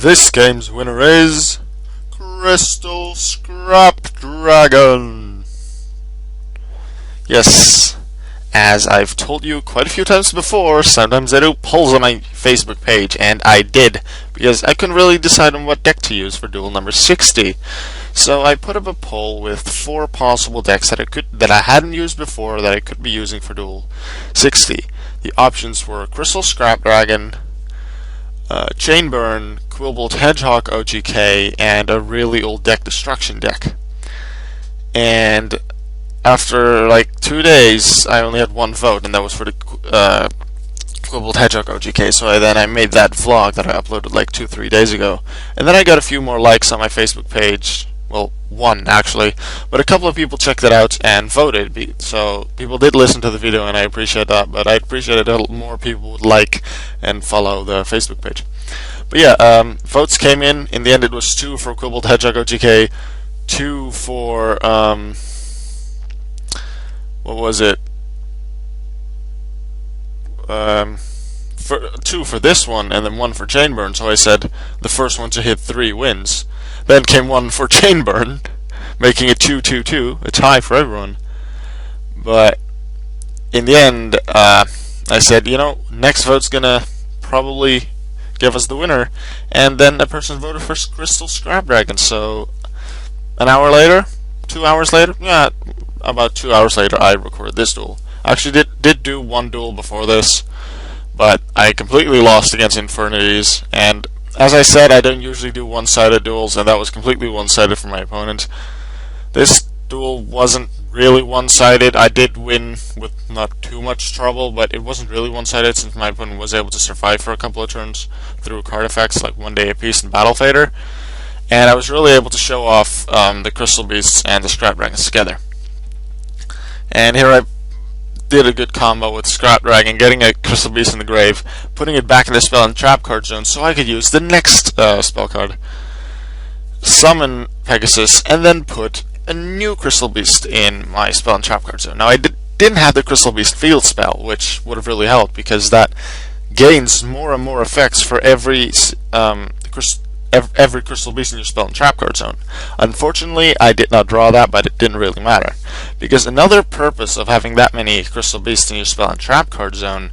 This game's winner is Crystal Scrap Dragon. Yes, as I've told you quite a few times before, sometimes I do polls on my Facebook page, and I did, because I couldn't really decide on what deck to use for duel number 60. So I put up a poll with 4 possible decks that I hadn't used before that I could be using for duel 60. The options were Crystal Scrap Dragon, Chainburn, Quillbolt Hedgehog OTK, and a really old deck destruction deck. And after like 2 days, I only had 1 vote, and that was for the Quillbolt Hedgehog OTK. So I made that vlog that I uploaded like 2-3 days ago, and then I got a few more likes on my Facebook page. Well, 1 actually, but a couple of people checked it out and voted. So people did listen to the video, and I appreciate that. But I'd appreciate it if more people would like and follow the Facebook page. But yeah, votes came in. In the end, it was 2 for Quillbolt Hedgehog OTK, 2 for what was it? 2 for this one, and then 1 for Chainburn. So I said the first one to hit 3 wins. Then came 1 for Chainburn, making it 2-2-2, a tie for everyone. But in the end, I said, you know, next vote's gonna probably give us the winner. And then a person voted for Crystal Scrap Dragon. So an hour later, 2 hours later, yeah, about 2 hours later, I recorded this duel. I actually did do 1 duel before this, but I completely lost against Infernities. And as I said, I don't usually do one-sided duels, and that was completely one-sided for my opponent. This duel wasn't really one-sided. I did win with not too much trouble, but it wasn't really one-sided since my opponent was able to survive for a couple of turns through card effects like 1 Day Apiece and Battle Fader. And I was really able to show off the Crystal Beasts and the Scrap Dragons together. And here I did a good combo with Scrap Dragon, getting a Crystal Beast in the grave, putting it back in the spell and trap card zone so I could use the next spell card, summon Pegasus, and then put a new Crystal Beast in my spell and trap card zone. Now I didn't have the Crystal Beast field spell, which would have really helped, because that gains more and more effects for every Crystal Beast in your spell and trap card zone. Unfortunately, I did not draw that, but it didn't really matter, because another purpose of having that many Crystal Beasts in your spell and trap card zone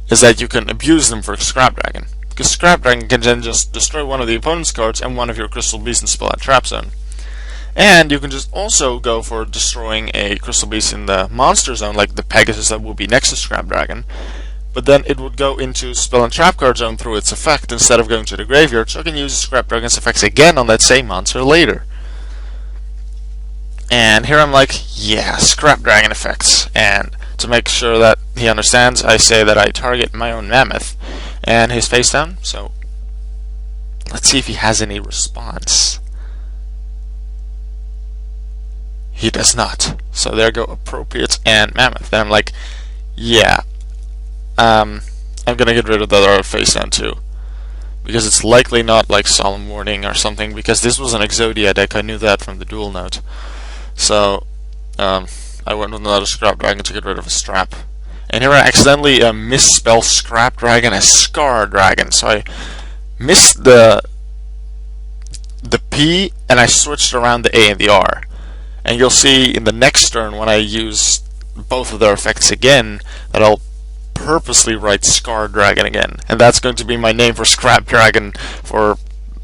is that you can abuse them for Scrap Dragon, because Scrap Dragon can then just destroy one of the opponent's cards and one of your Crystal Beasts in spell and trap zone. And you can just also go for destroying a Crystal Beast in the monster zone, like the Pegasus that will be next to Scrap Dragon, but then it would go into spell and trap card zone through its effect instead of going to the graveyard, so I can use Scrap Dragon's effects again on that same monster later. And here I'm like, yeah, Scrap Dragon effects. And to make sure that he understands, I say that I target my own Mammoth and his face down. So let's see if he has any response. He does not. So there go Appropriate and Mammoth. And I'm like, yeah, I'm gonna get rid of the other face down too, because it's likely not like Solemn Warning or something, because this was an Exodia deck. I knew that from the duel note. So I went with another Scrap Dragon to get rid of a Strap. And here I accidentally misspelled Scrap Dragon as Scar Dragon. So I missed the P and I switched around the A and the R. And you'll see in the next turn when I use both of their effects again that I'll purposely write Scar Dragon again, and that's going to be my name for Scrap Dragon for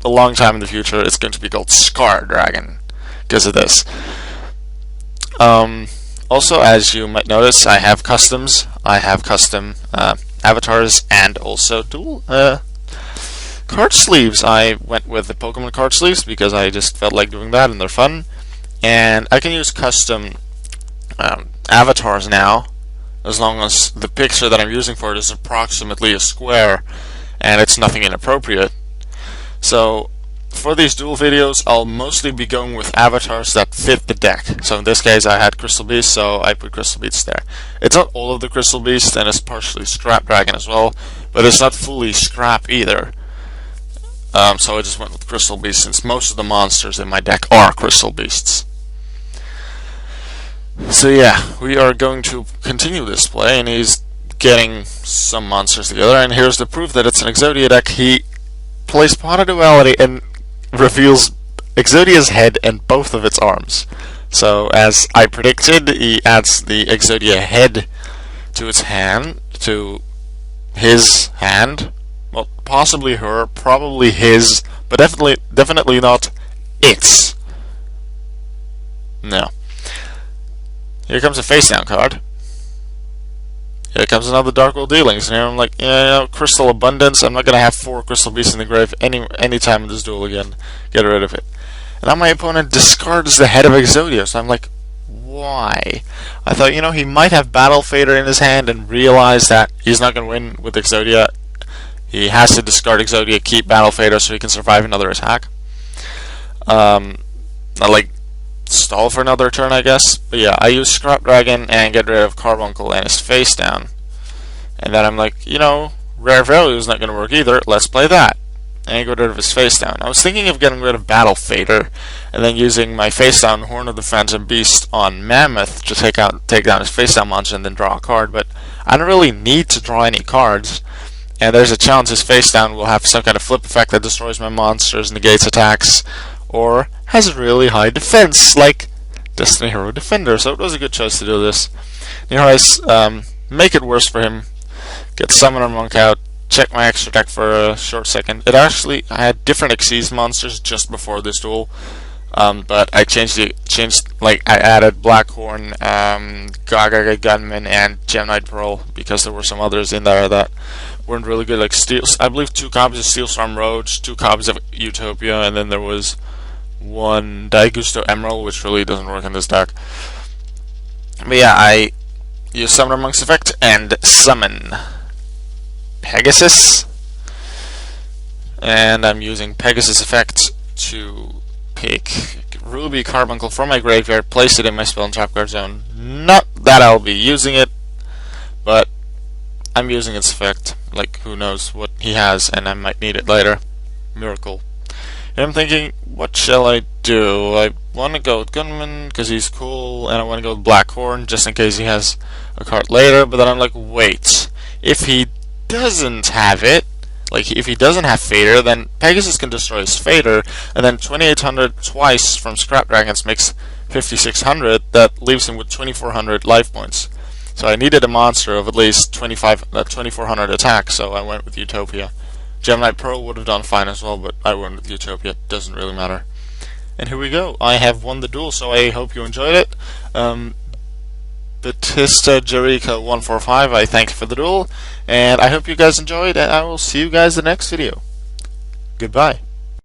a long time in the future. It's going to be called Scar Dragon because of this. Also, as you might notice, I have customs. I have custom avatars and also dual card sleeves. I went with the Pokemon card sleeves because I just felt like doing that and they're fun. And I can use custom avatars now, as long as the picture that I'm using for it is approximately a square and it's nothing inappropriate. So for these duel videos, I'll mostly be going with avatars that fit the deck. So in this case I had Crystal Beast, so I put Crystal Beast there. It's not all of the Crystal Beast, and it's partially Scrap Dragon as well, but it's not fully Scrap either. So I just went with Crystal Beast, since most of the monsters in my deck are Crystal Beasts. So yeah, we are going to continue this play, and he's getting some monsters together, and here's the proof that it's an Exodia deck. He plays Pawn of Duality and reveals Exodia's head and both of its arms. So, as I predicted, he adds the Exodia head to its hand, to his hand. Well, possibly her, probably his, but definitely not its. No. Here comes a face down card. Here comes another Dark World Dealings, and here I'm like, yeah, Crystal Abundance. I'm not gonna have 4 Crystal Beasts in the grave any time in this duel again. Get rid of it. And now my opponent discards the head of Exodia, so I'm like, why? I thought, he might have Battle Fader in his hand and realize that he's not gonna win with Exodia. He has to discard Exodia, keep Battle Fader so he can survive another attack. Like stall for another turn, I guess. But yeah, I use Scrap Dragon and get rid of Carbuncle and his face down. And then I'm like, Rare Value is not going to work either. Let's play that. And get rid of his face down. I was thinking of getting rid of Battle Fader and then using my face down Horn of the Phantom Beast on Mammoth to take down his face down monster and then draw a card. But I don't really need to draw any cards. And there's a chance his face down will have some kind of flip effect that destroys my monsters, negates attacks, or has really high defense, like Destiny Hero Defender. So it was a good choice to do this. Here I make it worse for him. Get Summoner Monk out. Check my extra deck for a short second. I had different Xyz monsters just before this duel, but I I added Blackhorn, Gaga Gunman, and Gemini Pearl because there were some others in there that weren't really good. Like I believe 2 copies of Steelstorm Roach, 2 copies of Utopia, and then there was 1 Daigusto Emerald, which really doesn't work in this deck. But yeah, I use Summoner Monk's effect and summon Pegasus, and I'm using Pegasus effect to pick Ruby Carbuncle from my graveyard, place it in my spell and trap card zone. Not that I'll be using it, but I'm using its effect. Like, who knows what he has, and I might need it later. Miracle. And I'm thinking, what shall I do? I want to go with Gunman because he's cool, and I want to go with Blackhorn just in case he has a card later. But then I'm like, wait, if he doesn't have it, like if he doesn't have Fader, then Pegasus can destroy his Fader, and then 2800 twice from Scrap Dragons makes 5600. That leaves him with 2400 life points. So I needed a monster of at least 2400 attack, so I went with Utopia. Gemini Pearl would have done fine as well, but I went with Utopia. Doesn't really matter. And here we go. I have won the duel, so I hope you enjoyed it. BatistaJericho145, I thank you for the duel, and I hope you guys enjoyed, and I will see you guys in the next video. Goodbye.